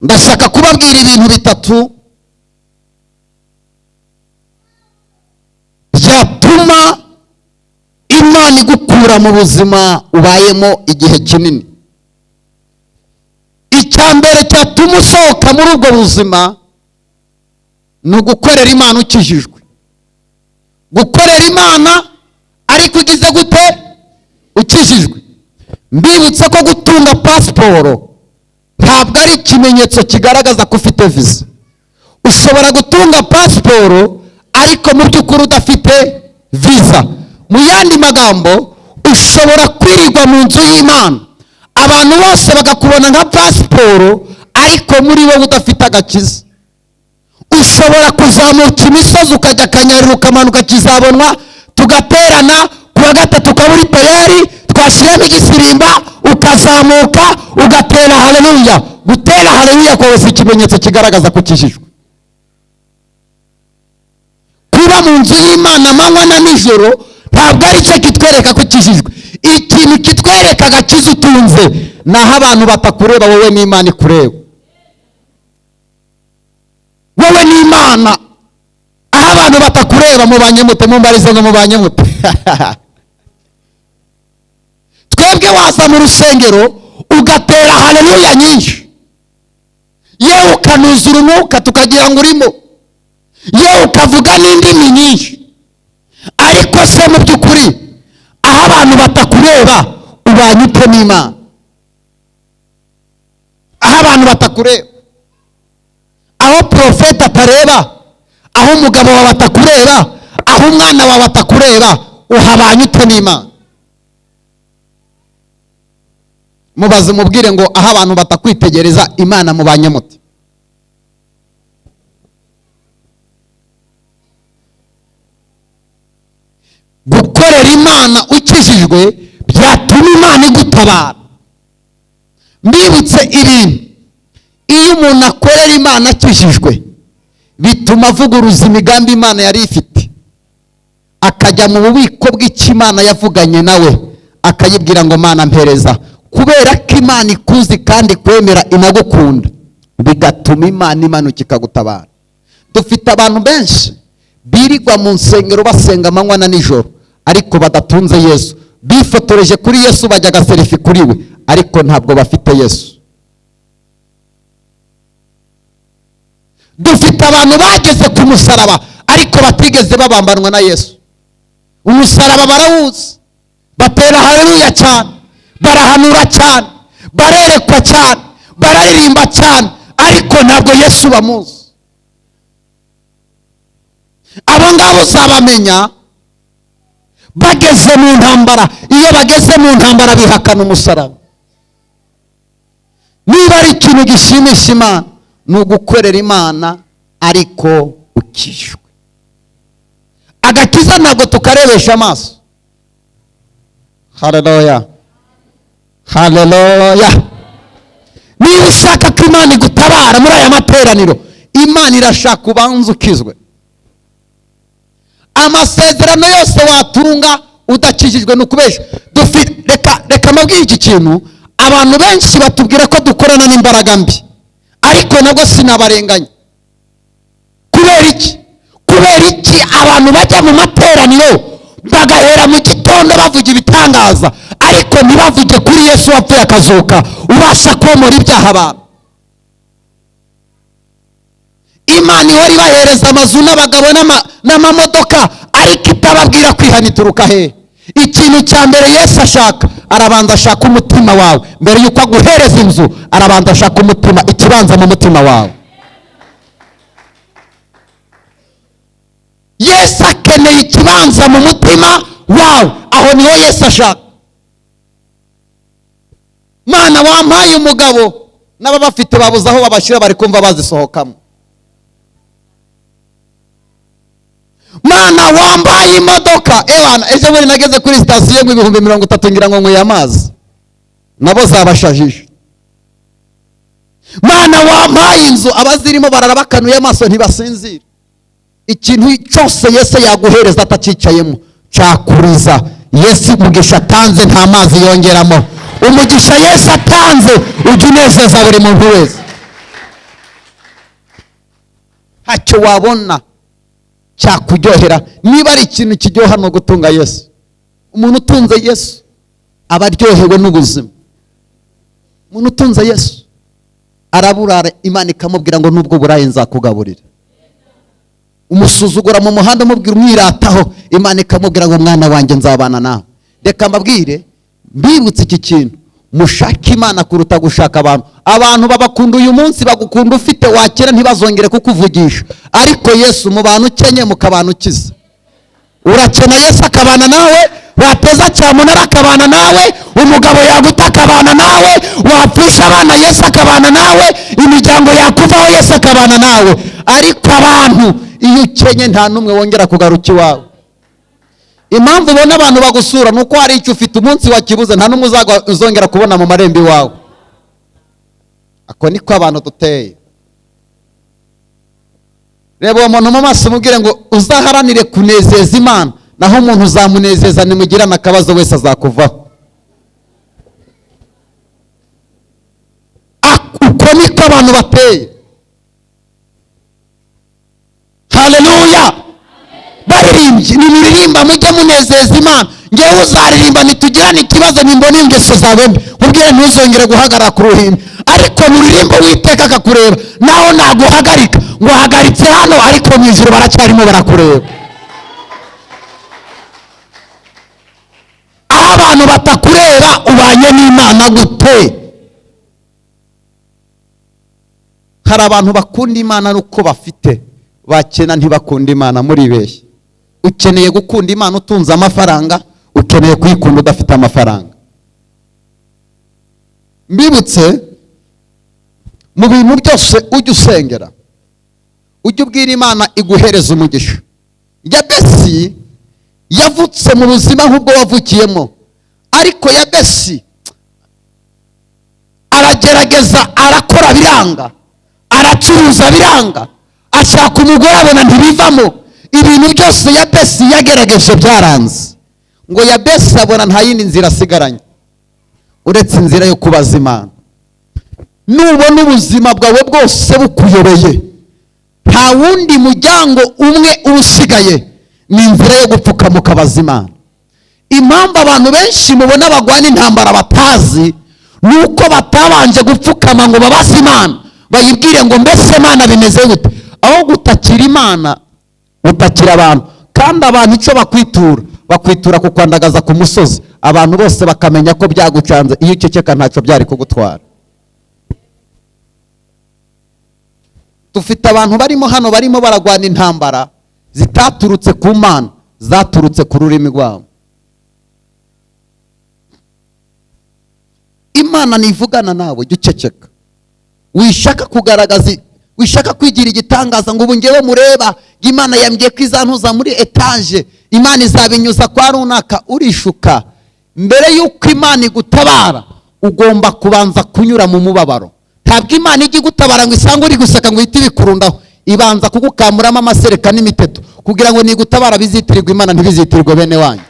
ndashaka kubabwira ibintu bitatu byatuma Imana igukura mu buzima ubayemo igihe kinini. Icyambere cyatuma usohoka muri ubwo buzima ni ugukorera Imana ukijijwe. Gukorera Imana ariko ugize gute? Ukijijwe. Mbibutse ko gutunga pasiporo ntabwo ari ikimenyetso kigaragaza ko ufite visa. Ushobora gutunga pasiporo ariko mu by'ukuri udafite visa. Mu yandi magambo, ushobora kwirirwa mu nzu y'Imana abantu bose bagakubona nka pasiporo ariko muri wowe udafite agakiza. Ushobora kuzamuka imisozi ukajya Kanyarira ukamanuka Kizabonwa, tugaterana kuwa gatatu ukaba uri tayari, twashyiramo igisirimba ukazamuka ugatera haleluya. Gutera haleluya kwawe si ikimenyetso kigaragaza ko ukijijwe. Kuba mu nzu y'Imana amanywa na nijoro ntabwo ari cyo kitwereka ko ukijijwe. Ikintu kitwereka agakiza utunze naho abantu batakureba, wowe n'Imana ikureba. Wowe n'Imana, aho abantu batakureba mubanye mute? Mumbarize ngo mubanye mute? Twebwe waza mu rusengero ugatera haleluya nyinshi, yewe ukanuzura umwuka tukagira ngo urimo, yewe ukavuga n'indimi nyinshi, ariko se mu by'ukuri aho abantu batakureba ubanye ute n'Imana? Aho abantu batakureba, aho profeta atareba, aho umugabo wawe atakureba, aho umwana wawe atakureba, uhabanye ute n'Imana? Mubaze mubwire ngo aho abantu batakwitegereza Imana mubanye mute? Gukorera Imana ukijijwe byatuma Imana igutabara. Mbibutse ibintu, iyo umuntu akorera Imana akijijwe bituma avuguruza imigambi Imana yari ifite, akajya mu bubiko bw'Imana yavuganye nawe akayibwira ngo Mana mpereza. Kubera ko Imana ikuzi kandi kwemera inagukunda, bigatuma Imana imanuka ikagutabara. Dufite abantu benshi birirwa mu nsengero basenga amanywa na nijoro ariko badatunze Yesu. Bifotoreje kuri Yesu bajyaga serifi kuri we ariko ntabwo bafite Yesu. Dufite abantu bageze ku musaraba ariko batigeze babambanwa na Yesu. Umusaraba barawuzi, batera haleluya cyane, barahanura cyane, barerekwa cyane, bararirimba cyane, ariko ntabwo Yesu bamuzi. Abo ngabo uzabamenya bageze mu ntambara. Iyo bageze mu ntambara bihakana umusaraba. Niba ari ikintu gishimisha Imana ni ugukorera Imana ariko ukijijwe. Agakiza ntabwo tukarebesha amaso. Haleluya, haleluya. Niba ushaka ko Imana igutabara muri aya materaniro, Imana irashaka ubanza ukizwe. Amasezerano yose watunga udakijijwe n'ukubesha. Reka mabwire iki kintu, abantu benshi batubwira ko dukorana n'imbaraga mbi, ariko nabwo sinabarenganya. Kubera iki? Kubera iki abantu bajya mu materaniro bagahera mu gitondo bavuga ibitangaza ariko ntibavuge kuri Yesu wapfuye akazuka ubasha komora ibyaha abantu? Imana ihora ibahereza amazu n'abagabo n'amamodoka ariko itababwira kwihana ituruka he? Ikintu cya mbere Yesu ashaka, arabanza ashaka umutima wawe. Mbere yuko aguhereza inzu arabanza ashaka umutima, ikibanza mu mutima wawe. Yesu akeneye ikibanza mu mutima wawe, aho niho Yesu ashaka. Mana wampaye umugabo, n'ababafite babuze aho babashyira bari kumva bazisohokamo. Mana wambaye imodoka, ewana ejo muri nageze kuri sitasiyo mu 30 ngira ngo nkuye amazi, nabo zabashajije. Mana wampaye inzu, abazirimo bararabakanuye amaso ntibasinzira. Ikintu cyose Yesu yaguhereza atacicayemo cyakuriza. Yesu umugisha atanze nta mazi yongeramo. Umugisha Yesu atanze ujya unezeza buri muntu wese. ntacyo wabona cyakuryohera. Niba ari ikintu kiryoha no gutunga Yesu, umuntu utunze Yesu aba aryohewe n'ubuzima. Umuntu utunze Yesu araburara, Imana ikamubwira ngo nubwo buraye nzakugaburira. Umusuzugura mu muhanda umubwira umwirataho, Imana ikamubwira ngo mwana wanjye nzabana nawe. Reka mbabwire, mbibutse iki kintu, mushaka Imana kuruta gushaka abantu. Abantu babakunda uyu munsi, bagukunda ufite, wakera ntibazongere kukuvugisha. Ariko Yesu mu bantu ukenye mukabana ukiza. Urakena Yesu akabana nawe, wateza cyamunara akabana nawe, umugabo yaguta akabana nawe, wapfusha abana Yesu akabana nawe, imiryango yakuvaho Yesu akabana nawe. Ariko abantu iyo ukenye nta numwe wongera kugaruka iwawe. Impamvu ubona abantu bagusura nuko hari icyo ufite, umunsi wakibuze nta numwe uzongera kubona mu marembo iwawe. Ako niko abantu duteye. Reba uwo muntu mu maso umubwire ngo uzaharanire kunezeza Imana, naho umuntu uzamunezeza nimugirana akabazo wese azakuvaho. Uko niko abantu bateye. Haleluya. Baririmbye, nimuririmba mujye munezeza Imana. Ngewe uzaririmba nitugirane ikibazo nimbona ingeso zawe mbi, ubwire ntuzongere guhagarara ku ruhimbi. Ariko muririmba Uwiteka akakureba, naho naguhagarika ngo hagaritse hano, ariko mu ijuru baracyarimo barakureba. Aho abantu batakureba ubanye n'Imana gute? Hari abantu bakunda Imana nuko bafite, bakena ntibakunda Imana. Muribeshye. Ukeneye gukunda Imana utunze amafaranga, ukeneye kuyikunda udafite amafaranga. Mbibutse, mu bintu byose ujye usengera, ujye ubwira Imana iguhereza umugisha. Yabesi yavutse mu buzima nk'ubwo wavukiyemo, ariko Yabesi aragerageza, arakora biranga, aracuruza biranga, ashaka umugore abona ntibivamo. Ibintu byose Yabesi yagerageje byaranze. Ngo Yabesi abona nta yindi nzira asigaranye uretse inzira yo kubaza Imana. Nubona ubuzima bwawe bwose bukuyobeye, nta wundi muryango umwe usigaye, ni inzira yo gupfukama ukabaza Imana. Impamvu abantu benshi mubona bagwana intambara batazi, nuko batabanje gupfukama ngo babaze Imana, bayibwire ngo mbese Imana bimeze gute. Aho gutakira Imana utakira abantu. Kandi abantu icyo bakwitura kukwandagaza ku musozi, abantu bose bakamenya ko byagucanze. Iyo uceceka ntacyo byari kugutwara. Dufite abantu barimo hano barimo baragwana intambara zitaturutse ku Mana, zaturutse ku rurimi rwabo. Imana nivugana nawe jya uceceka. Wishaka kugaragaza, wishaka kwigira igitangaza ngo ubu ngewe mureba, Imana yambwiye ko izantuza muri etage, Imana izabinyuza kwa runaka. Urishuka. Mbere yuko Imana igutabara ugomba kubanza kunyura mu mubabaro. Ntabwo Imana ijya igutabara ngo isange uri guseka ngo ihite ibikurundaho. Ibanza kugukamuramo amasereka n'imiteto kugira ngo nigutabara bizitirirwe Imana ntibizitirirwe bene wanyu.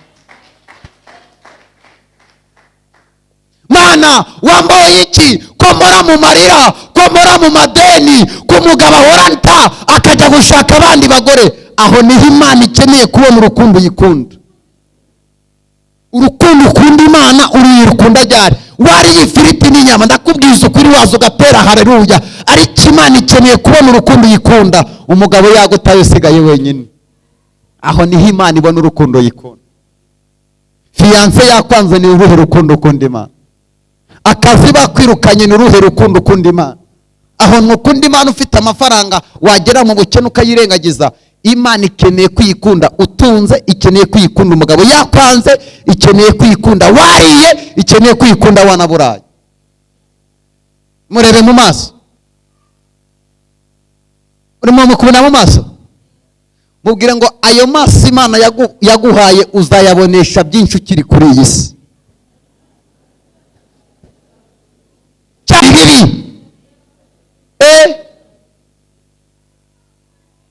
Mana wambaye iki ko mora mu marira, ko mora mu madeni, ko umugabo ahoranta akajya gushaka abandi bagore? Aho niho Imana ikeneye kubona urukundo uyikunda. Urukundo ukunda Imana uruyikunda ryari? Wariye ifiriti n'inyama, ndakubwiza ukuri waza ugatera haleluya. Ariko Imana ikeneye kubona urukundo uyikunda. Umugabo yagutaye usigaye wenyine, aho niho Imana ibona urukundo uyikunda. Fiance yakwanze ni uruhe rukundo ukunda Imana? Akazi bakwirukanye ni uruhe rukundo ukunda Imana? Aho nukunda Imana ufite amafaranga, wagera mu bukene ukayirengagiza. Imana ikeneye kwikunda. Utunze ikeneye kwikunda. Umugabo yakwanze ikeneye kwikunda. Wariye ikeneye kwikunda. Wanaburaye. Murebe mu maso. Urimo mukubona mu maso? Mubwire ngo ayo maso Imana yaguhaye uzayabonesha byinshi ukiri kuri iyi si. Cyangwa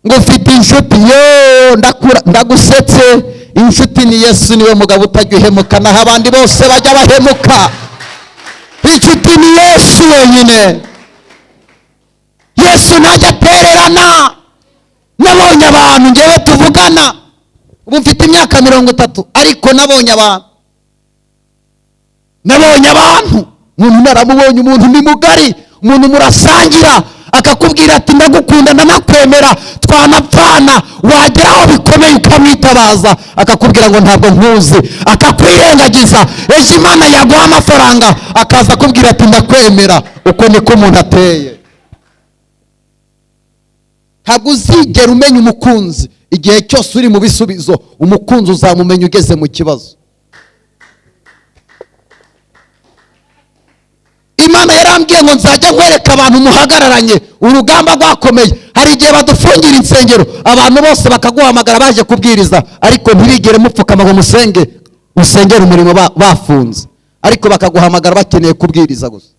ngo ufite inshuti, yo ndagusetse. Inshuti ni Yesu, niwe mugabo utajya uhemuka, naho abandi bose bajya bahemuka. Inshuti ni Yesu wenyine. Yesu ntajya atererana. abantu ngewe tuvugana ubu mfite imyaka 30 ariko nabonye abantu umuntu naramubonye, umuntu ni mugari, umuntu murasangira akakubwira ati ndagukunda ndanakwemera twanapfana, wagera aho bikomeye ukamwitabaza akakubwira ngo ntabwo nkuzi, akakwirengagiza. ejo Imana yaguha amafaranga akaza akubwira ati ndakwemera. uko niko umuntu ateye. ntabwo uzigera umenya umukunzi. igihe cyose uri mu bisubizo, umukunzi uzamumenya ugeze mu kibazo. Imana yarambwiye ngo nzajya nkwereka abantu muhagararanye urugamba rwakomeye. hari igihe badufungira insengero, abantu bose bakaguhamagara baje kubwiriza, ariko ntibigere mupfukama ngo musengere umurimo bafunze, ariko bakaguhamagara bakeneye kubwiriza gusa.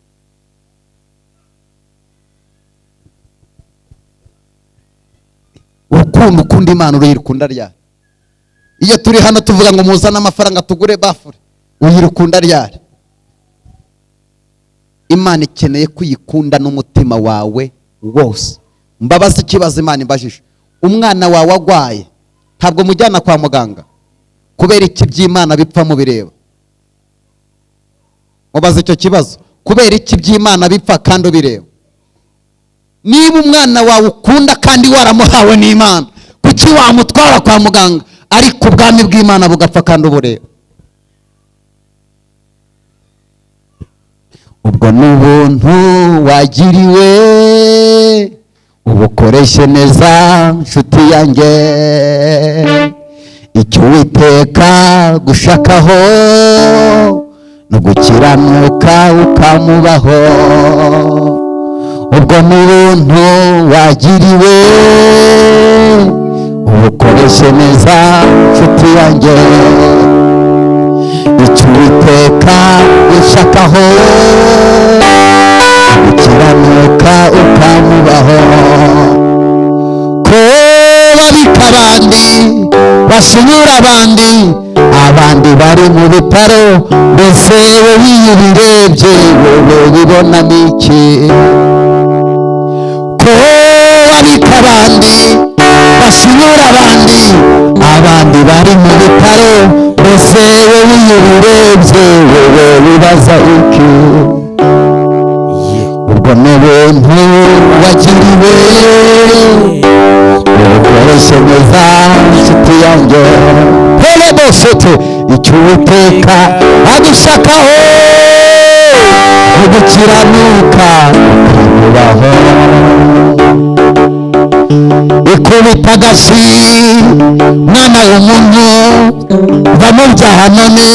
urukundo ukunda Imana uruyirukunda ryari? iyo turi hano tuvuga ngo muzane amafaranga tugure bafure, uyirukunda ryari? Imana ikeneye kuyikunda n'umutima wawe wose. mbabaza ikibazo Imana imbajije, umwana wawe agwaye ntabwo mujyana kwa muganga kubera iki by'Imana bipfa mu bireba? mubaza icyo kibazo, kubera iki by'Imana bipfa kandi ubireba? niba umwana wawe ukunda kandi waramuhawe n'Imana, kuki wamutwara kwa muganga ariko ubwami bw'Imana bugapfa kandi ubureba? ubwo ni ubuntu wagiriwe, ubukoreshe neza nshuti yanjye. icyo Uwiteka gushakaho no gukiranuka ukamubaho. ubwo ni ubuntu wagiriwe, ubukoreshe neza nshuti yanjye. icyo Uwiteka gushakaho gukiranuka ukamubaho. ko babika abandi basubira abandi bari mu bitaro, mbese wowe iyo ubirebye wowe ubibona n'iki? ko babika abandi basubira abandi bari mu bitaro, mbese wowe iyo ubirebye wowe wibaza iki? ubwo ni ubuntu wagiriwe, ubukoreshe neza nshuti yanjye. hele dosete, icyo Uwiteka agushakaho ugukiranuka ukamubaho. ikubita agashyi mwana w'umuntu, va mu byaha none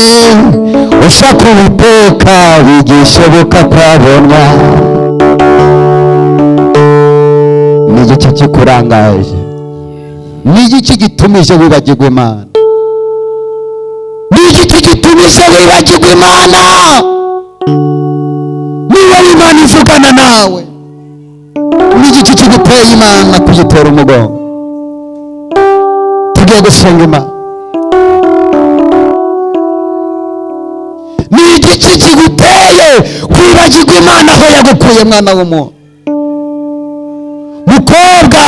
ushaka Uwiteka wigishe bukakwabona. ni igiki kikurangaje? ni igiki gitumije wibagirwa Imana? ni igiki gitumije wibagirwa Imana? niba Imana ivugana nawe, ni igiki kiguteye Imana kuyitera umugongo? tugiye gusenga Imana. ni igiki kiguteye kwibagirwa Imana aho yagukuye mwana w'umuntu? mukobwa,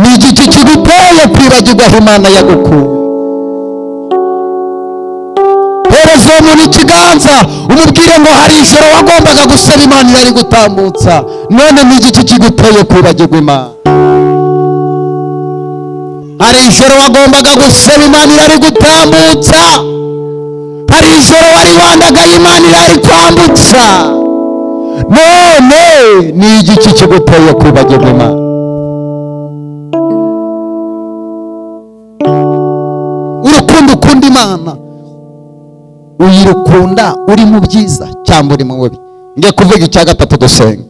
ni igiki kiguteye kwibagirwa aho Imana yagukuye? hereza uwo muntu ikiganza umubwire ngo hari ijoro wagombaga gusaba Imana irari gutambutsa, none ni igiki kiguteye kwibagirwa Imana? hari ijoro wagombaga gusaba Imana irari gutambutsa, hari ijoro wari wandagaye Imana irari kwambutsa, none ni igiki kiguteye kwibagirwa Imana? urukundo ukunda Imana uyirukunda uri mu byiza cyangwa uri mu bibi? ngiye kuvuga icya gatatu dusenga.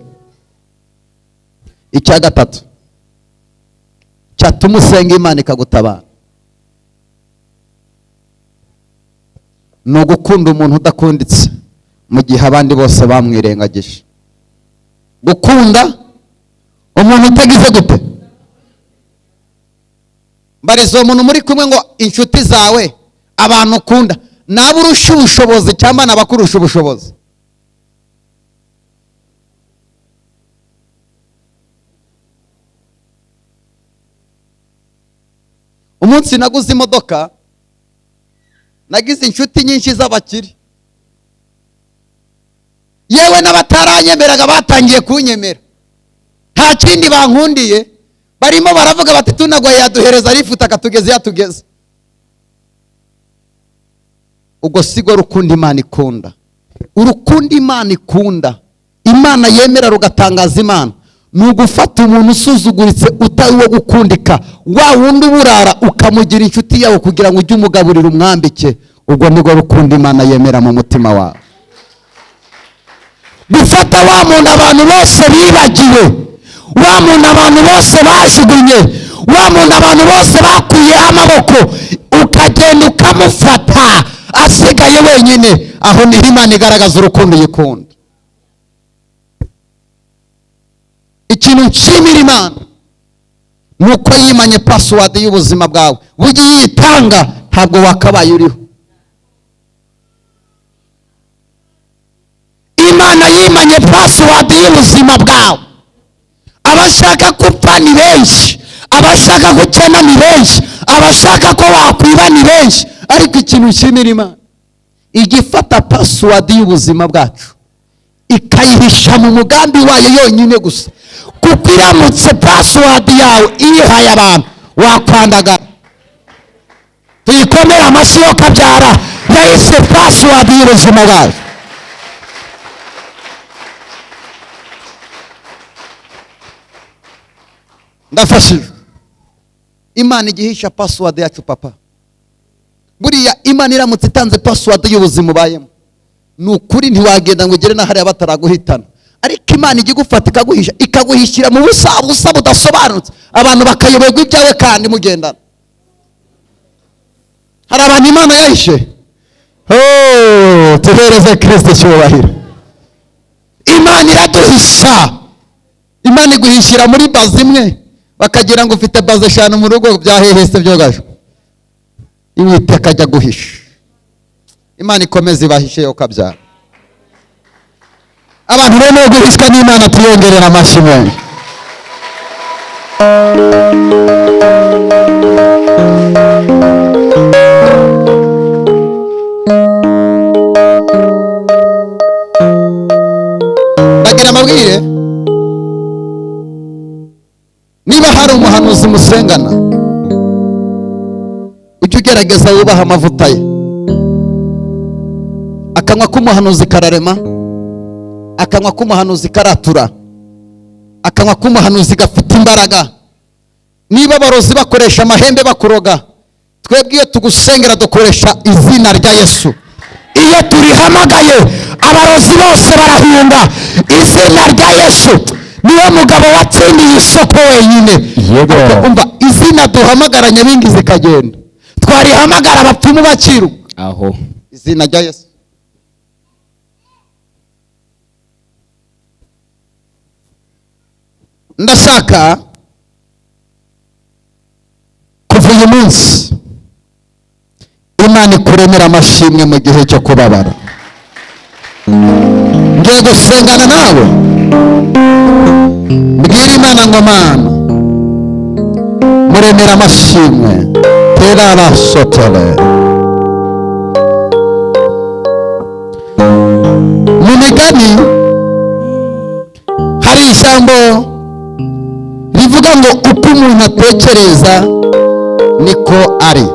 icya gatatu cyatuma usenga Imana ikagutabara ni ugukunda umuntu udakunditse mu gihe abandi bose bamwirengagije. gukunda umuntu utagize gute? mbariza uwo muntu muri kumwe ngo inshuti zawe, abantu ukunda, nabo urusha ubushobozi cyangwa nabakurusha ubushobozi? umunsi naguze imodoka nagize inshuti nyinshi z'abakire, yewe n'abataranyemeraga batangiye kunyemera. Nta kindi bankundiye, barimo baravuga bati tunagwaye yaduhereza rifuta akatugeza yatugeza. Ubwo sigo rukundo Imana ikunda. Urukundo Imana ikunda, Imana yemera rugatangaza Imana, ni ugufata umuntu usuzuguritse utari wo gukundika, wa wundi uburara ukamugira inshuti yawe kugira ngo ujye umugaburira umwambike. Ubwo nibwo rukundo Imana yemera mu mutima wawe. Gufata wa muntu abantu bose bibagiwe, wa muntu abantu bose bajugunye, wa muntu abantu bose bakuyeho amaboko, ukagenda ukamufata asigaye wenyine, aho niho Imana igaragaza urukundo yikunda. Ikintu nshimira Imana nuko yimanye password y'ubuzima bwawe. Burya yitanga ntabwo wakabaye uriho. Imana yimanye password y'ubuzima bwawe. Abashaka gupfa ni benshi, abashaka gukena ni benshi, abashaka ko wakwiba ni benshi, ariko ikintu nshimira Imana, igifata password y'ubuzima bwacu ikayihisha mu mugambi wayo yonyine gusa. Kuko iramutse password yawe iyihaye abantu wakwandagara. Tuyikomere amashyi yo kabyara, yahise password y'ubuzima bwacu. Ndafashijwe. Imana igihisha password yacu papa. Buriya Imana iramutse itanze password y'ubuzima ubayemo, nukuri ntiwagenda ngo ugere na hariya bataraguhitana. Ariko Imana igufata ikaguhisha, ikaguhishira mu busa budasobanutse, abantu bakayoberwa ibyawe kandi mugendana. Hari abantu Imana yahishe. Tubereze Kristo cyubahiro. Imana iraduhisha. Imana iguhishira muri bazi imwe, bakagira ngo ufite bazi 5 mu rugo byahehese byogaje. Uwiteka ajya guhisha. Imana ikomeze ibahishe yo kabyara. Abantu rero guhishwa n'Imana tuyongerera amashyi menshi. Bagira amabwire, niba hari umuhanuzi musengana, ujye ugerageza wubaha amavuta ye. Akanwa k'umuhanuzi kararema, akanwa k'umuhanuzi karatura, akanwa k'umuhanuzi gafite imbaraga. Niba abarozi bakoresha amahembe bakuroga, twebwe iyo tugusengera dukoresha izina rya Yesu. Iyo turihamagaye abarozi bose barahunga. Izina rya Yesu niwe mugabo watsindiye isoko wenyine. Umva, izina duhamagara nyabingi zikagenda, twarihamagara abapfumu bakiru aho. Izina rya Yesu. Ndashaka kuva uyu munsi Imana ikuremera amashimwe mu gihe cyo kubabara. Ngiye gusengana nawe, mbwira Imana ngo Mana muremera amashimwe. Tera rasotele mu migani hari ijambo rivuga ngo uko umuntu atekereza niko ari.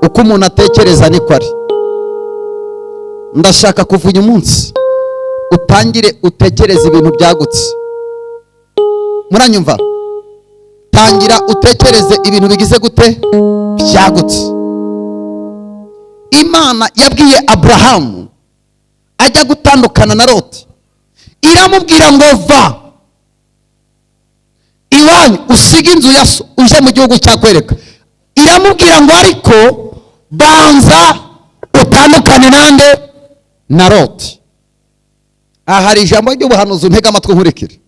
Uko umuntu atekereza niko ari. Ndashaka kuva uyu munsi utangire utekereza ibintu byagutse. Muranyumva? Tangira utekereze ibintu bigize gute byagutse. Imana yabwiye Abrahamu ajya gutandukana na Loti, iramubwira ngo va iwanyu usiga inzu ya so uje mu gihugu cyakwereka. Iramubwira ngo ariko banza utandukane nande na Loti. Aha hari ijambo ry'ubuhanuzi ntega amatwi nkurikire.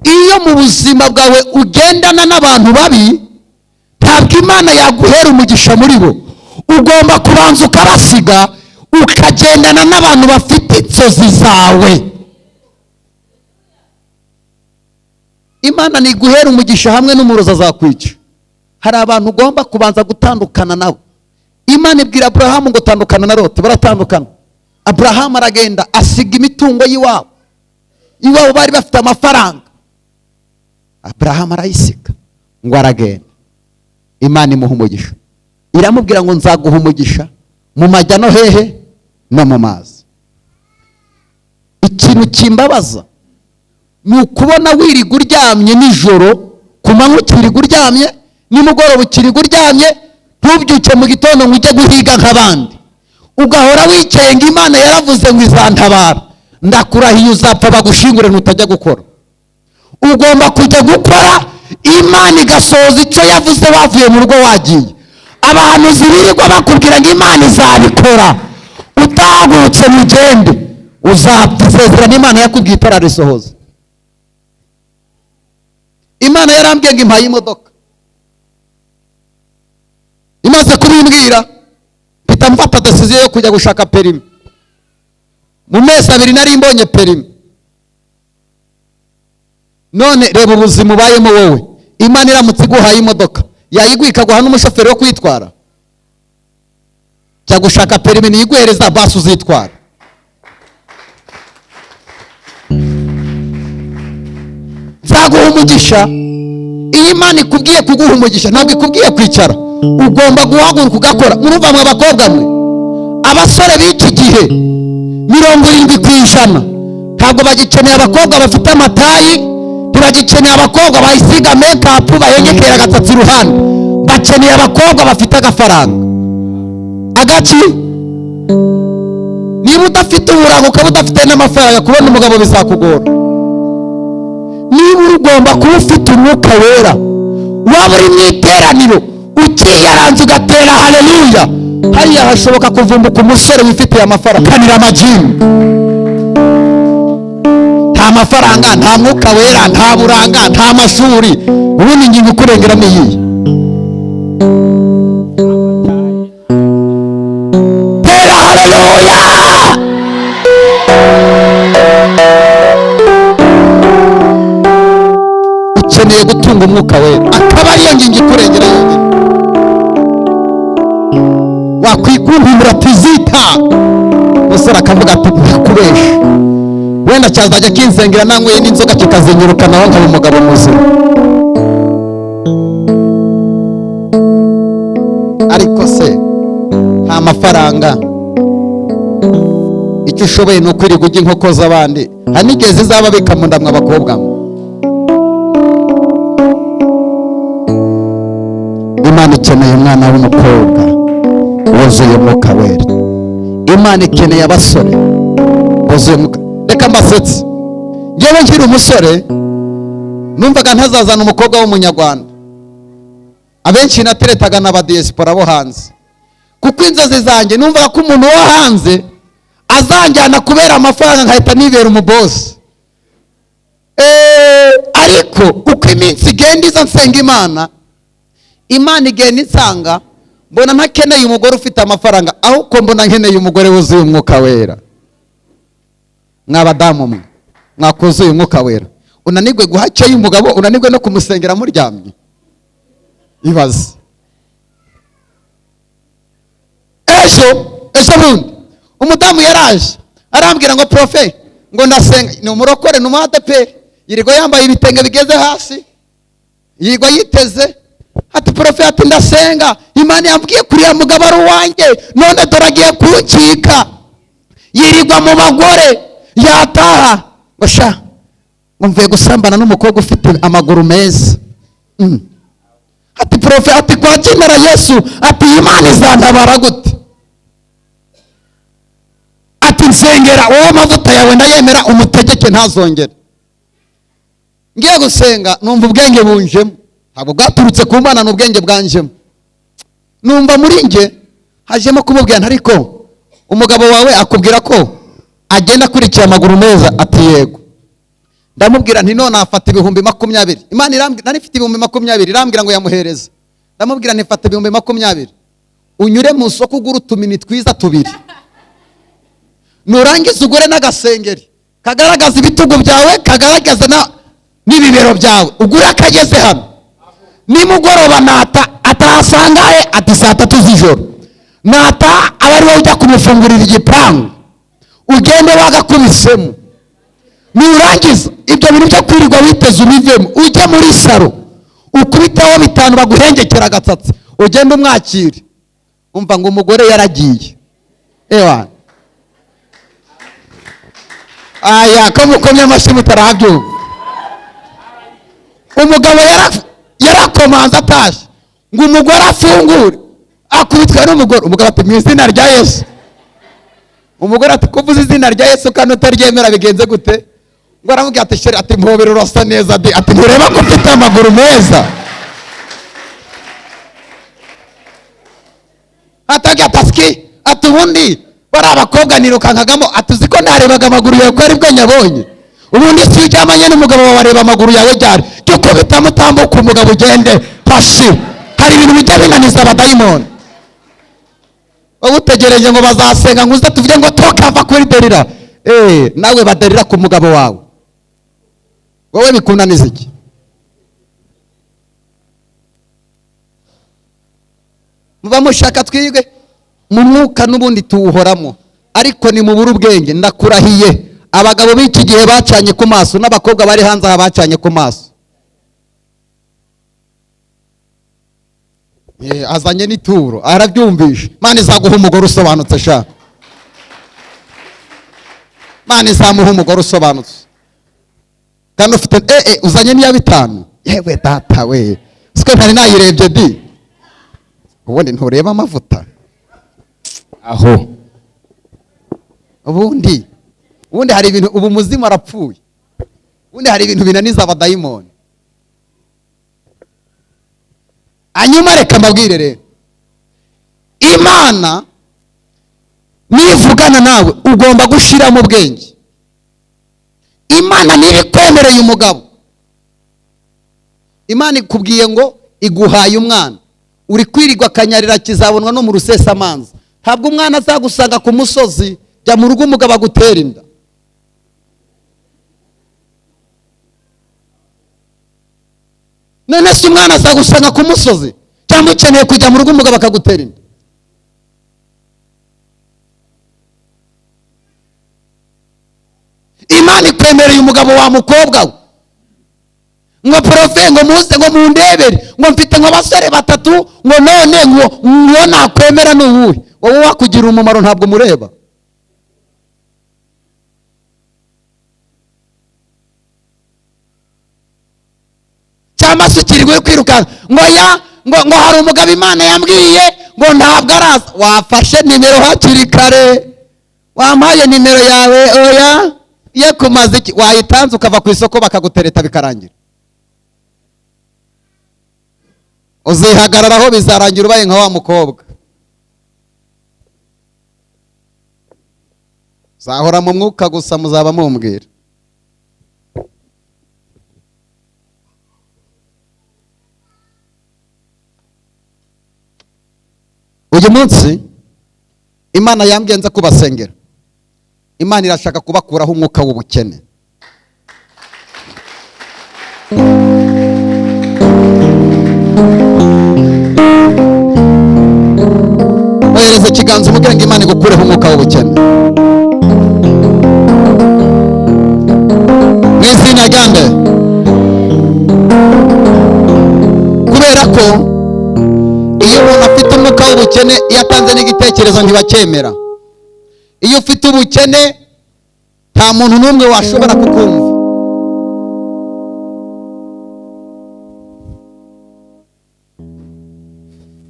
Iyo mu buzima bwawe ugendana n'abantu babi, ntabwo Imana yaguhera umugisha muri bo. Ugomba kubanza ukabasiga ukagendana n'abantu bafite inzozi zawe. Imana ni guhera umugisha hamwe n'umurozi azakwica. Hari abantu ugomba kubanza gutandukana nabo. Imana ibwira Aburahamu ngo tandukana na Loti, baratandukana. Aburahamu aragenda asiga imitungo y'iwabo. Iwabo bari bafite amafaranga. Aburahamu arayisiga ngo aragenda. Imana imuha umugisha. Iramubwira ngo nzaguha umugisha mu majya no hehe no mu mazi. Ikintu kimbabaza ni ukubona wiriga uryamye nijoro, ku manywa ukiriga uryamye, nimugoroba ukiriga uryamye, ntubyuke mu gitondo ngo ujye guhiga nk'abandi. Ugahora wicaye ngo Imana yaravuze ngo izantabara. Ndakurahiye uzapfa bagushingure nutajya gukora. Ugomba kujya gukora, Imana igasohoza icyo yavuze wavuye mu rugo wagiye. Abahanuzi birirwa bakubwira ngo Imana izabikora, utahagurutse mugende uzapfa. Isezerano Imana yakubwiye itararisohoza. Imana yarambwiye ngo impaye imodoka. Imaze kubimbwira mpita mfata decision yo kujya gushaka perimi. Mu mezi 2 nari mbonye perimi. None reba ubuzima ubayemo wowe. Imana iramutse iguhaye imodoka, yayigwika guha n'umushoferi wo kwitwara? Cya gushaka perimi niyiguhereza basi uzitwara. Nzaguha umugisha. Iyi Imana ikubwiye kuguha umugisha, ntabwo ikubwiye kwicara. Ugomba guhaguruka ugakora. Murumva mwe abakobwa mwe, abasore b'iki gihe 70% ntabwo bagikeneye abakobwa bafite amatayi, ntibagikeneye abakobwa bayisiga make-up bahengekera agasatsi iruhande. Bakeneye abakobwa bafite agafaranga. Agaci, niba udafite uburanga ukaba udafite n'amafaranga, kubona umugabo bizakugora. Niba ugomba kuba ufite umwuka wera, waba uri mu iteraniro ukiyaranze ugatera haleluya, hariya hashoboka kuvumbuka umusore wifitiye amafaranga kanira amajimu. Nta mafaranga, nta mwuka wera, nta buranga, nta mashuri, ubundi ingingo ikurengeramo iyihe? Tera haleluya. Ukeneye gutunga umwuka wera, akaba ariyo ngingo ikurengera yonyine. Wakwikumbura tizita, umusore akavuga ati ndakubesha, wenda cyazajya kinsengera nanyweye n'inzoga kikazinyuruka naho nkaba umugabo muzima. Ariko se nta mafaranga, icyo ushoboye ni ukwirirwa ujya inkoko z'abandi. Hanigeze zaba bikamundamwa abakobwa mwe. Imana ikeneye umwana w'umukobwa wuzuye umwuka wera. Imana ikeneye abasore buzuye umwuka. Reka mbasetse, njyewe nkiri umusore numvaga ntazazana umukobwa w'umunyarwanda. Abenshi nateretaga n'abadiaspora bo hanze, kuko inzozi zanjye numvaga ko umuntu wo hanze azanjyana kubera amafaranga nkahita nibera umubosi. Ariko uko iminsi igenda iza nsenga Imana igenda insanga, mbona ntakeneye umugore ufite amafaranga, ahubwo mbona nkeneye umugore wuzuye umwuka wera. Mwabadamu mwe mwakuzuye umwuka wera, unanigwe guhakeye umugabo, unanigwe no kumusengera muryamye. Ibaze ejo bundi umudamu yaraje arambwira ngo profe, ngo ndasenga. Ni umurokore, ni umuadeperi, yirirwa yambaye ibitenge bigeze hasi, yirirwa yiteze. Ati profe, ati ndasenga, Imana yambwiye kuriya mugabo ari uwanjye, none dore agiye kuncika. Yirirwa mu bagore, yataha basha ngo mvuye gusambana n'umukobwa ufite amaguru meza. Ati profe, ati kwa kimera Yesu, ati Imana izantabara gute? Ati nsengera, wowe amavuta yawe ndayemera, umutegeke ntazongere. Ngiye gusenga numva ubwenge bunjemo, ntabwo bwaturutse ku Mana, n'ubwenge bwanjemo. Numva muri nge hajemo kumubwira, ariko umugabo wawe akubwira ko agenda akurikiye amaguru meza? Ati yego. Ndamubwira nti none afata 20,000. Imana irambwira, nari mfite 20,000, irambwira ngo yamuhereze. Ndamubwira nti fata 20,000 unyure mu soko ugura utumini twiza 2, nurangiza ugure n'agasengeri kagaragaza ibitugu byawe, kagaragaza n'ibibero byawe ugura akageze hano nimugoroba atahasangaye ati saa 3 z'ijoro aba ariwe ujya kumufungurira igipangu ugende bagakubisemo nurangiza ibyo bintu byo kwirirwa witeze ubivemo ujya muri saro ukubiteho 5 baguhengekera agatsatsi ugende umwakire umva ngo umugore yaragiye ewa aya kamukomye amashyi mutarabyumva umugabo yarakomanza atashye ngo umugore afungure akubitwa n'umugore umugabo ati mu izina rya Yesu umugore ati kuvuza izina rya Yesu kandi utaryemera bigenze gute ngo aravuga ati sheri ati mpobera urasa neza ati ntureba ko mfite amaguru meza ataga taski ati ubundi bari abakobwa nirukankagamo ati uziko narebaga amaguru yawe ko aribwo nyabonye ubundi si ujyamanye n'umugabo wawe areba amaguru yawe ryari cyuko bitamutambuka umugabo ugende pasi hari ibintu bijya binaniza abadayimoni wowe utegereje ngo bazasenga ngo uze tuvuge ngo tokava kuri derira nawe baderira ku mugabo wawe wowe bikunaniza iki muba mushaka twige mu mwuka n'ubundi tuwuhoramo ariko ni mu buru ubwenge ndakurahiye abagabo b'iki gihe bacanye ku maso n'abakobwa bari hanze aha bacanye ku maso azanye n'ituro arabyumvisha Imana izaguha umugore usobanutse sha Imana izamuha umugore usobanutse kandi ufite uzanye n'iya 5 yewe data we siko ntari nayirebye di ubundi ntureba amavuta aho ubundi hari ibintu ubu muzimu arapfuye ubundi hari ibintu binaniza abadayimoni hanyuma reka mbabwire rero Imana nivugana nawe ugomba gushira mu bwenge Imana nibikwemereye umugabo Imana ikubwiye ngo iguhaye umwana uri kwirirwa akanyarira kizabonwa no mu rusesamanza ntabwo umwana azagusanga ku musozi jya mu rugo umugabo agutera inda none se umwana azagusanga ku musozi cyangwa ukeneye kujya mu rugo umugabo akagutera inda Imana ikwemereye umugabo wa mukobwa we ngo profe ngo muze ngo mundebere ngo mfite nk'abasore 3 ngo none ngo nakwemera n'uwuhe wowe wakugira umumaro ntabwo mureba cyangwa se ukiriwe kwirukanka ngo hari umugabo Imana yambwiye ngo ntabwo araza wafashe nimero hakiri kare wampaye nimero yawe oya ye kumaze iki wayitanze ukava ku isoko bakagutereta bikarangira uzihagararaho bizarangira ubaye nka wa mukobwa zahora mu mwuka gusa muzaba mumbwira uyu munsi Imana yambwiye nza kubasengera Imana irashaka kubakuraho umwuka w'ubukene ohereza ikiganza umubwire ngo Imana igukureho umwuka w'ubukene mu izina rya nde kubera ko iyo umuntu afite umwuka w'ubukene iyo atanze n'igitekerezo ntibacyemera iyo ufite ubukene nta muntu n'umwe washobora kukumva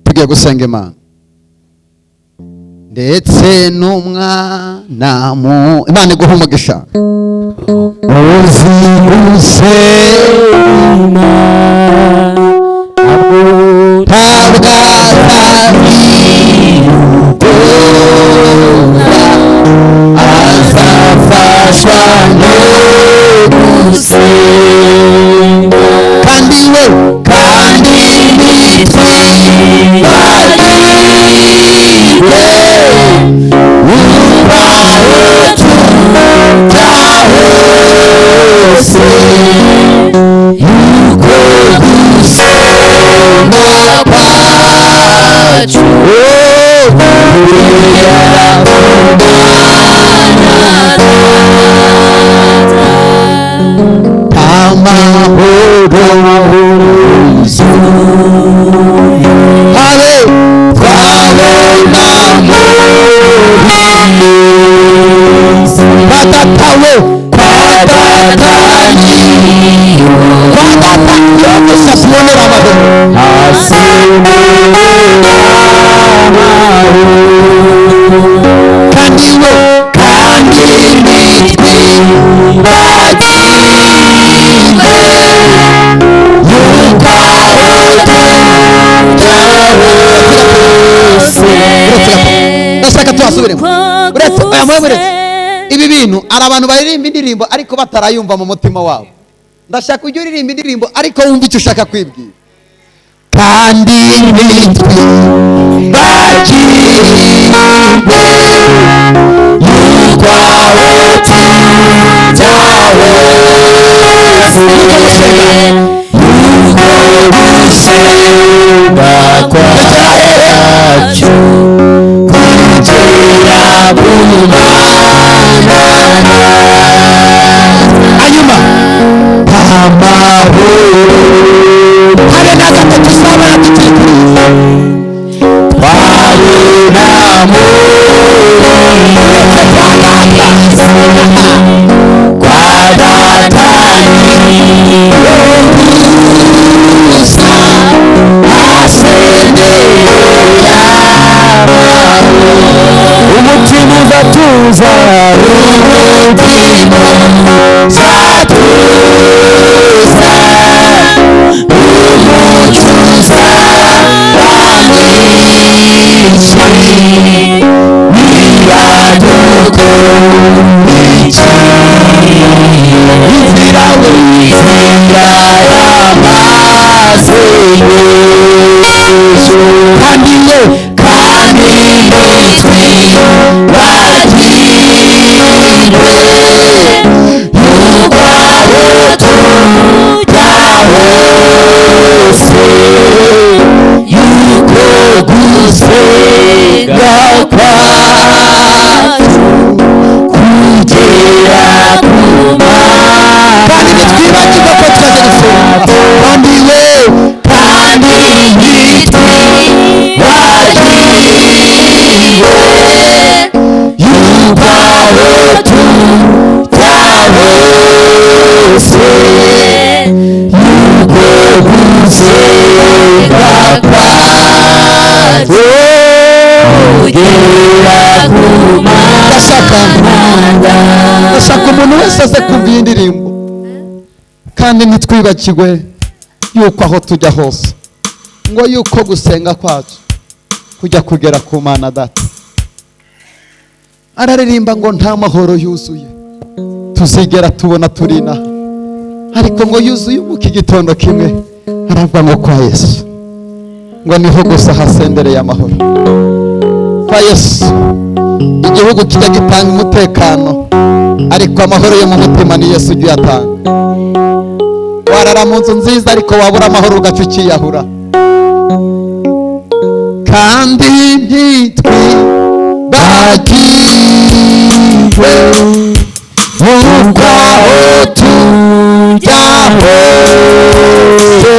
tugiye gusenga Imana ndetse n'umwana Imana iguha umugisha uziruse ntabwo azafashwa no gusenga kandi nitwibagirwe ibi bintu ari abantu baririmba indirimbo ariko batarayumva mu mutima wabo. Ndashaka ujye uririmba indirimbo ariko wumva icyo ushaka kwibwira. Kandi nitwe bagiriwe y'urwaho tujyaho gusenga kwacu kugera ku Mana, hanyuma amahoro habe na gato tuzabona tukiri kuri twabonamo kwa datani gusa asendera umutima uzatuza umutima uzatuza umucuza wamwishi niraduko iki inzira w'inzira y'amazi Yesu kandi we kandi nitwe bagiriwe y'urwaho tujyaho se y'uko gusenga kwacu kugera ku Mana, kandi ntitwibagirwa ko tujya gusenga kandi we kandi nitwe y'urwaho tujyaho se y'uko gusenga kwacu kugera ku Mana. Ndashaka umuntu wese aze kumva iyi ndirimbo kandi ntitwibagirwe yuko aho tujya hose ngo yuko gusenga kwacu kujya kugera ku Mana Data. Araririmba ngo nta mahoro yuzuye tuzigera tubona turina, ariko ngo yuzuye umuka igitondo kimwe aravuga ngo kwa Yesu ngo niho gusa hasendereye amahoro. Kwa Yesu igihugu kijya gitanga umutekano, ariko amahoro yo mu mutima ni Yesu ujya uyatanga. Warara mu nzu nziza ariko wabura amahoro ugaca ukiyahura. kandi ntitwibagirwe nk'uko aho tujya hose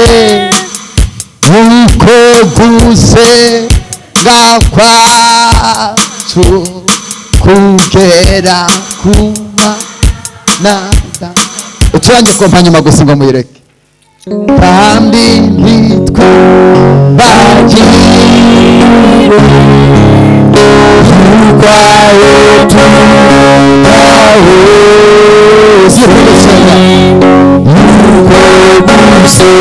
nk'uko gusenga kwacu kugera ku Mana. ucurange kompa nyuma gusa ngo muyireke. kandi ntitwibagirwe nk'uko aho tujya hose nk'uko gusenga kwacu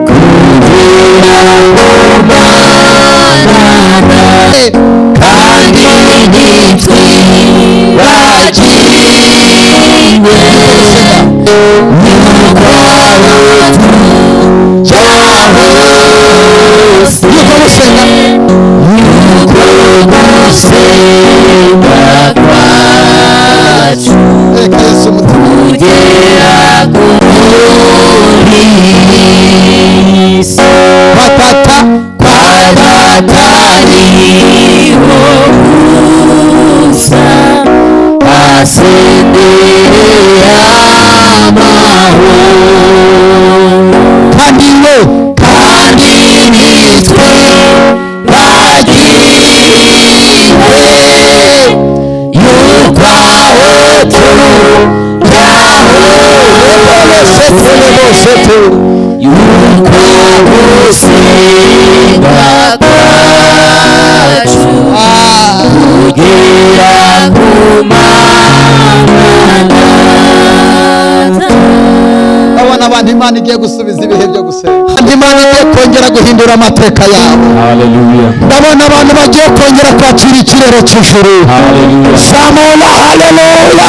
kugera ku Mana. kandi ntitwibagirwe nk'uko aho tujya hose nk'uko gusenga kwacu kugera kuri isi. Batata kwa atariho gusa asendeye amahoro kandi we kandi nitwe bagiriwe yuko aho yuko gusenga kwacu kugera ku Mana. abana abantu Imana igiye gusubiza ibihe byo gusenga, kandi Imana igiye kongera guhindura amateka yabo. Hallelujah. ndabona abantu bagiye kongera kwakira ikirere cy'ijuru. Hallelujah. Samula, haleluya.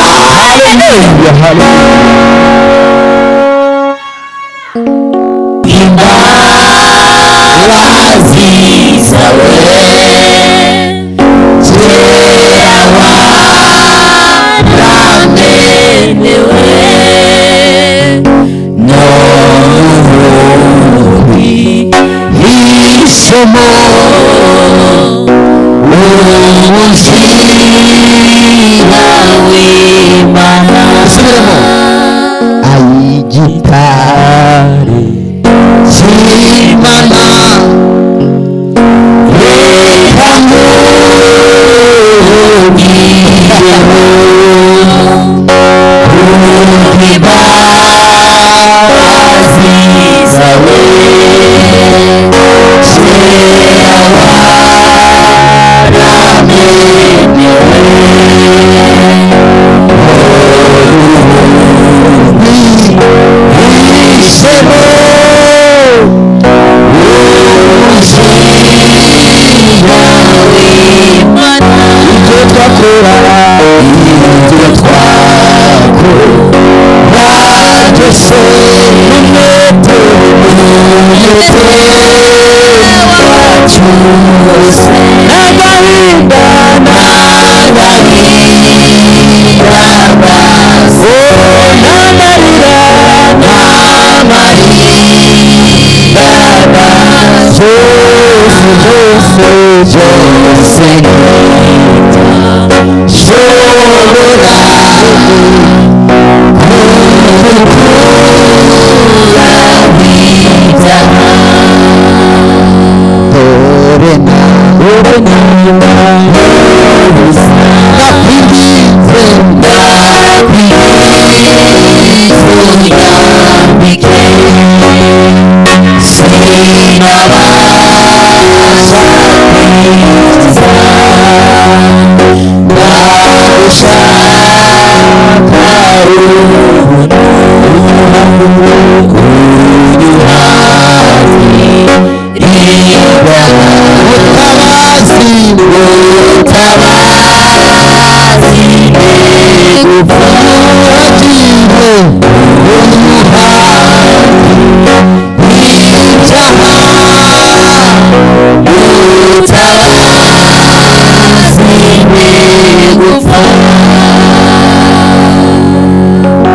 Hallelujah. Imbabazi zawe zera waramenewe nohisemo umuzira w'Imana. Subiremo. ayigitare Imana reka nkugireho imbabazi zawe zera waramenewe hisemo ibyo twakora byose n'umwete wacu wose n'agahinda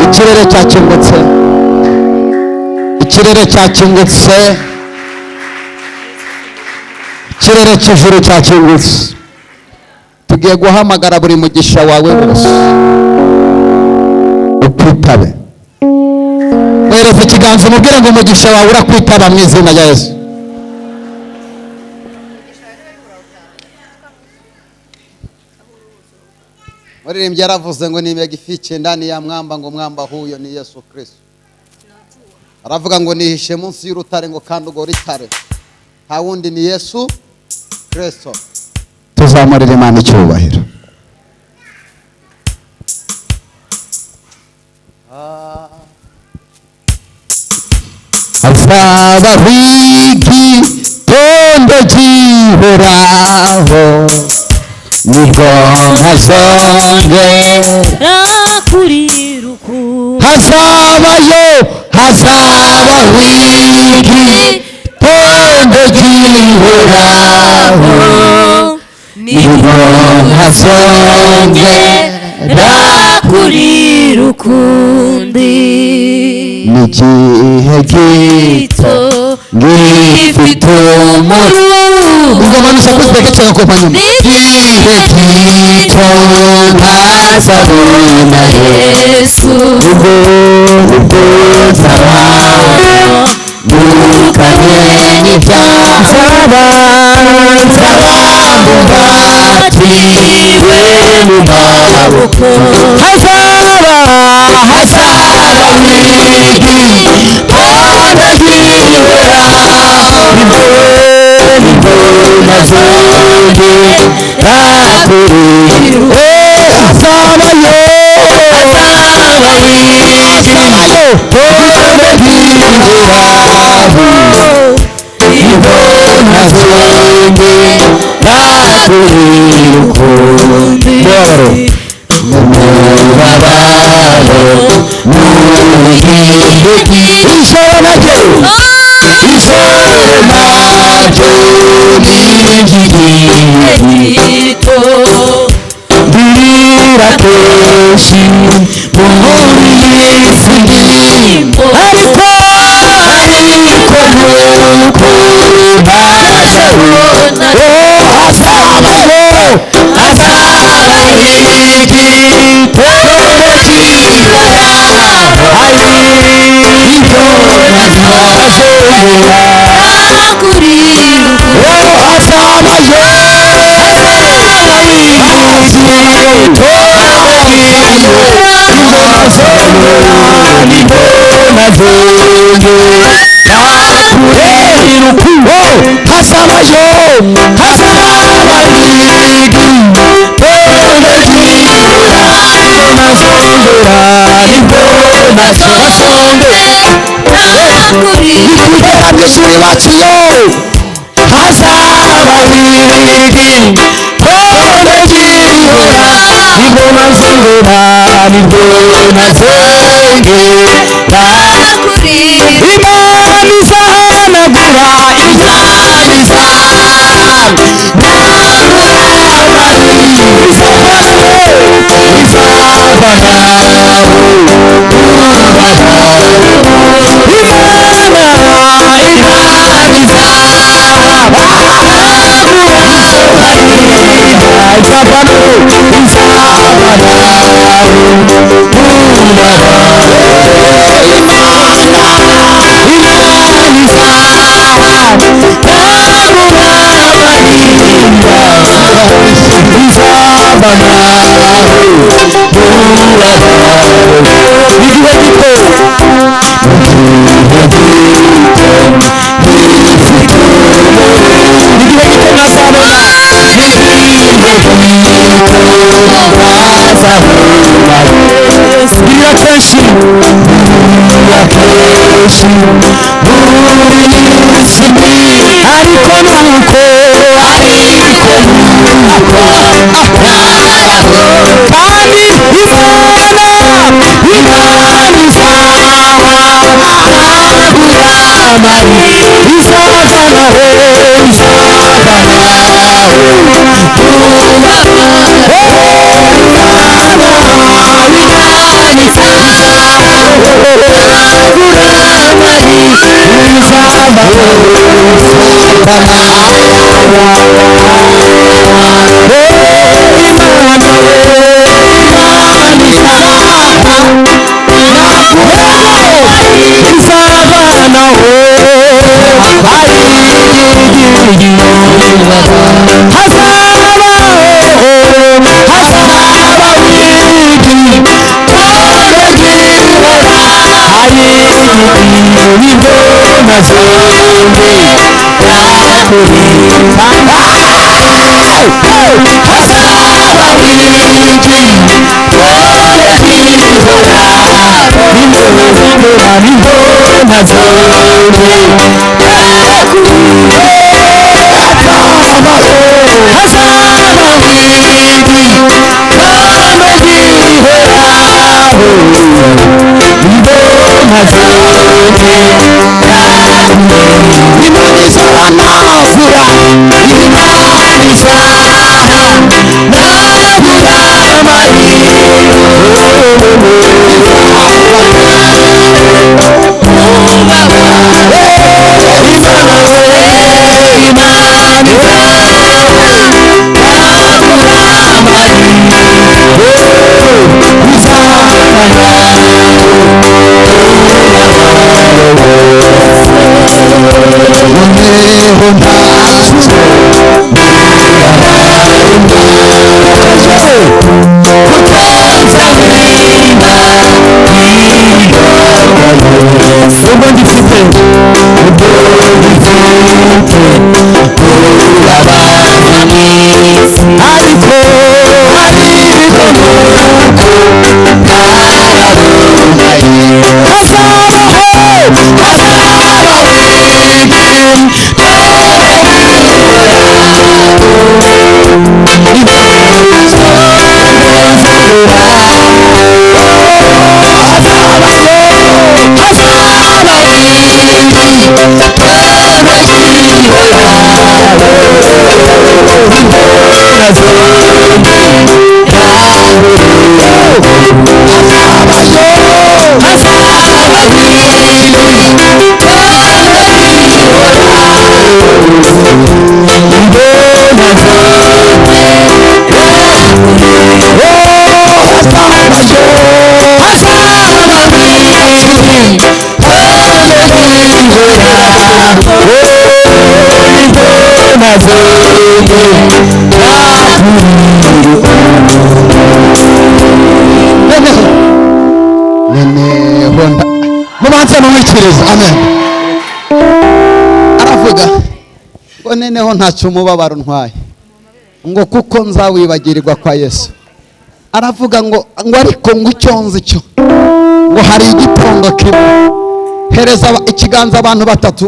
ikirere cyakingutse, ikirere cyakingutse, ikirere cy'ijuru cyakingutse. tugiye guhamagara buri mugisha wawe wose ukwitabe. wereka ikiganza umubwire ngo umugisha wawe urakwitaba mu izina rya Yesu. Muririmbyi yaravuze ngo nimega ifiche ndani ya mwamba, ngo mwamba huyo ni Yesu Kristo. Aravuga ngo nihishe munsi y'urutare, ngo kandi urwo rutare nta wundi ni Yesu Kristo. tuzamurira Imana icyubahiro. hazabaho igitondo gihoraho, nibwo ntazongera kurira uku hazabaho igitondo gihoraho, nibwo ntazongera kurira ukundi. n'igihe gito gifite umurunga ingoma n'usakuzi begekera ku manyuma igihe gito ntazabona Yesu ubwo nzabaho ntukanye n'ibyaha nzabambatiwe mu maboko hazaba wigi badahirira nibwo nazongera kurira hazaba wigi nibwo nazongera kurira ukundi mubabaro n'ubuhindukiro ijoro naryo n'igihe gito ndirira kenshi muri iyi si ndirimbo ariko nuko ntazabona hazaba igitero cy'inzara ibyo nazongera kuriruka hazaba Imani mubanze mumwikiriza amen. Aravuga ngo neneho ntacyo umubabaro ntwaye ngo kuko nzawibagirirwa kwa Yesu. Aravuga ngo ariko ngo icyo nzi cyo ngo hari igitondo kimwe. Hereza ikiganza abantu batatu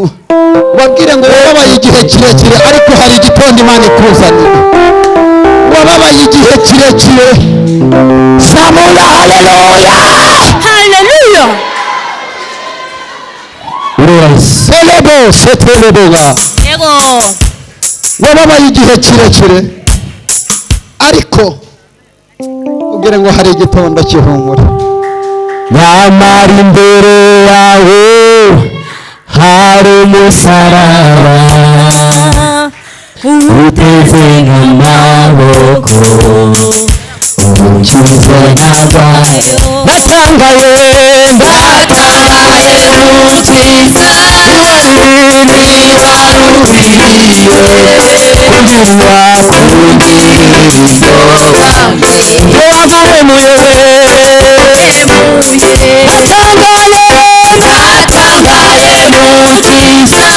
ubabwire ngo wababaye igihe kirekire ariko hari igitondo Imana ikuzanira. Wababaye igihe kirekire samura haleluya haleluya selebo seteleboga yego wababaye igihe kirekire ariko ubwire ngo hari igitondo cy'ihumure. nyamara imbere yawe hari umusaraba uteze nk'amaboko ukize n'abayo. Natangaye umukiza w'ibintu waruhiriye kuguma waguhemuye natangaye umukiza